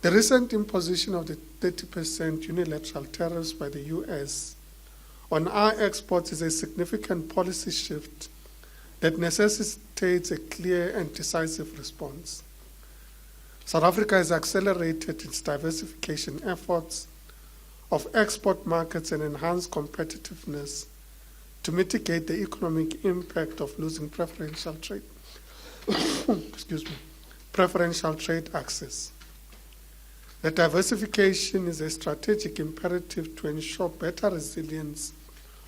The recent imposition of the 30% unilateral tariffs by the US on our exports is a significant policy shift that necessitates a clear and decisive response. South Africa has accelerated its diversification efforts of export markets and enhanced competitiveness to mitigate the economic impact of losing preferential trade preferential trade access. The diversification is a strategic imperative to ensure better resilience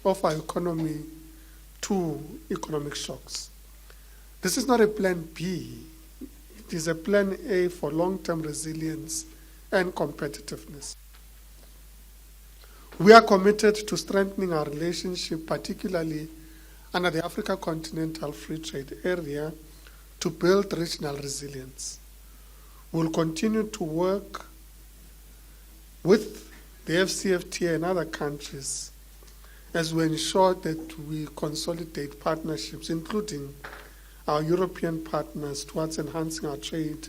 of our economy to economic shocks. This is not a plan B, it is a plan A for long-term resilience and competitiveness. We are committed to strengthening our relationship, particularly under the Africa Continental Free Trade Area, to build regional resilience. We'll continue to work with the FCFTA and other countries as we ensure that we consolidate partnerships, including our European partners, towards enhancing our trade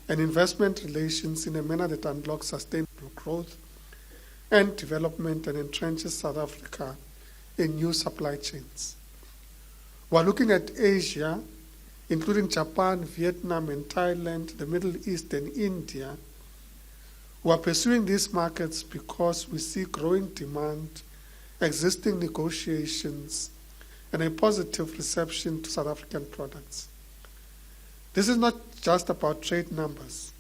and investment relations in a manner that unlocks sustainable growth and development and entrenches South Africa in new supply chains. We're looking at Asia, including Japan, Vietnam, and Thailand, the Middle East, and India. We are pursuing these markets because we see growing demand, existing negotiations, and a positive reception to South African products. This is not just about trade numbers.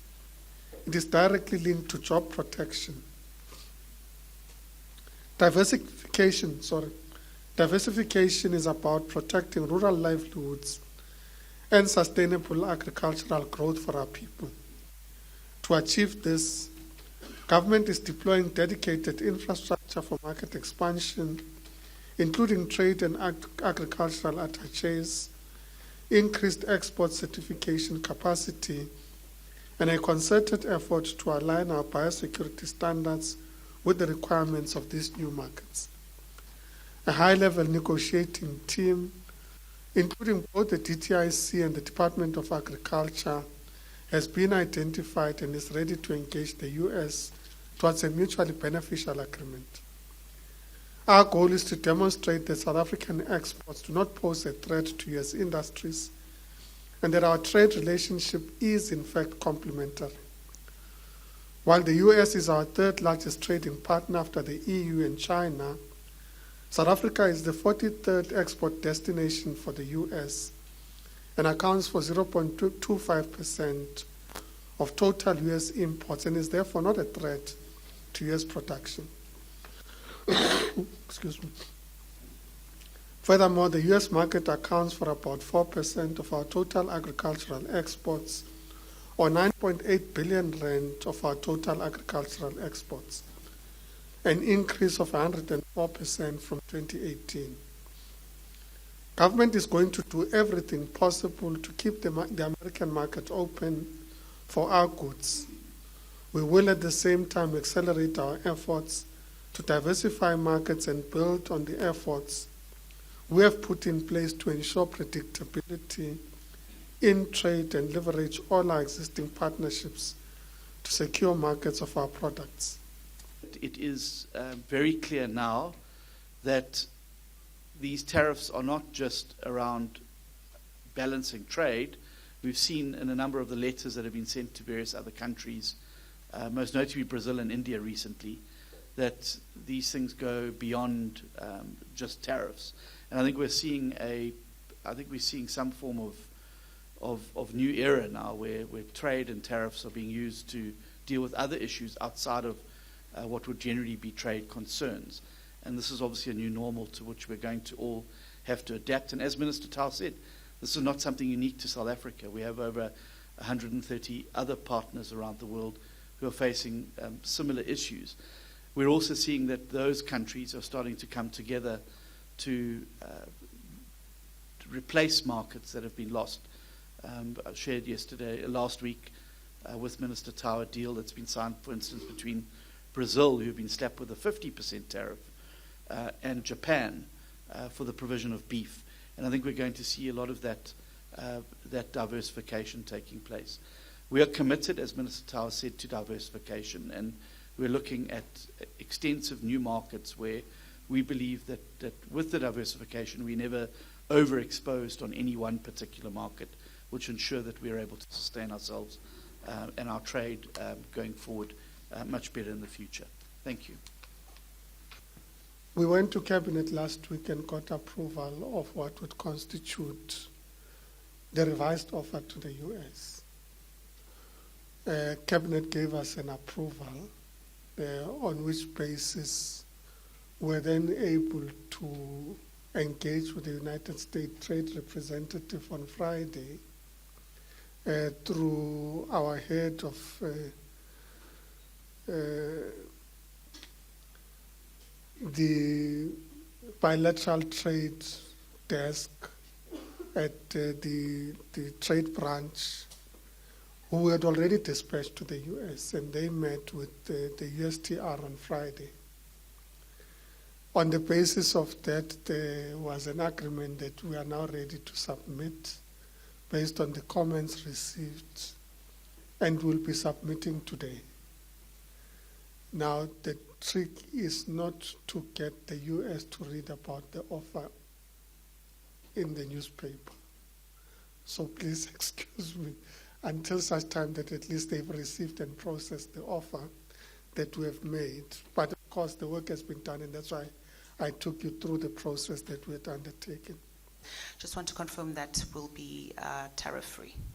It is directly linked to job protection. Diversification is about protecting rural livelihoods and sustainable agricultural growth for our people. To achieve this, government is deploying dedicated infrastructure for market expansion, including trade and agricultural attaches, increased export certification capacity, and a concerted effort to align our biosecurity standards with the requirements of these new markets. A high-level negotiating team, including both the DTIC and the Department of Agriculture, has been identified and is ready to engage the US towards a mutually beneficial agreement. Our goal is to demonstrate that South African exports do not pose a threat to US industries and that our trade relationship is in fact complementary. While the US is our third largest trading partner after the EU and China, South Africa is the 43rd export destination for the US and accounts for 0.25% of total US imports and is therefore not a threat to US production. Excuse me. Furthermore, the US market accounts for about 4% of our total agricultural exports, or 9.8 billion rand of our total agricultural exports, an increase of 104% from 2018. Government is going to do everything possible to keep the American market open for our goods. We will at the same time accelerate our efforts to diversify markets and build on the efforts we have put in place to ensure predictability in trade and leverage all our existing partnerships to secure markets of our products. It is very clear now that these tariffs are not just around balancing trade. We've seen in a number of the letters that have been sent to various other countries, most notably Brazil and India recently, that these things go beyond just tariffs. And I think we're seeing some form of new era now where trade and tariffs are being used to deal with other issues outside of what would generally be trade concerns. And this is obviously a new normal to which we're going to all have to adapt. And as Minister Tau said, this is not something unique to South Africa. We have over 130 other partners around the world who are facing similar issues. We're also seeing that those countries are starting to come together to replace markets that have been lost. I shared last week with Minister Tau a deal that's been signed, for instance, between Brazil, who've been slapped with a 50% tariff, and Japan for the provision of beef. And I think we're going to see a lot of that diversification taking place. We are committed, as Minister Tau said, to diversification, and we're looking at extensive new markets where we believe that with the diversification, we're never overexposed on any one particular market, which ensure that we're able to sustain ourselves and our trade going forward much better in the future. Thank you. We went to Cabinet last week and got approval of what would constitute the revised offer to the US. Cabinet gave us an approval on which basis we're then able to engage with the United States Trade Representative on Friday through our head of the bilateral trade desk at the trade branch, who had already dispatched to the US, and they met with the USTR on Friday. On the basis of that, there was an agreement that we are now ready to submit based on the comments received, and will be submitting today. Now, the trick is not to get the US to read about the offer in the newspaper. So please excuse me until such time that at least they've received and processed the offer that we have made. But of course, the work has been done, and that's why I took you through the process that we had undertaken. Just want to confirm that will be tariff-free.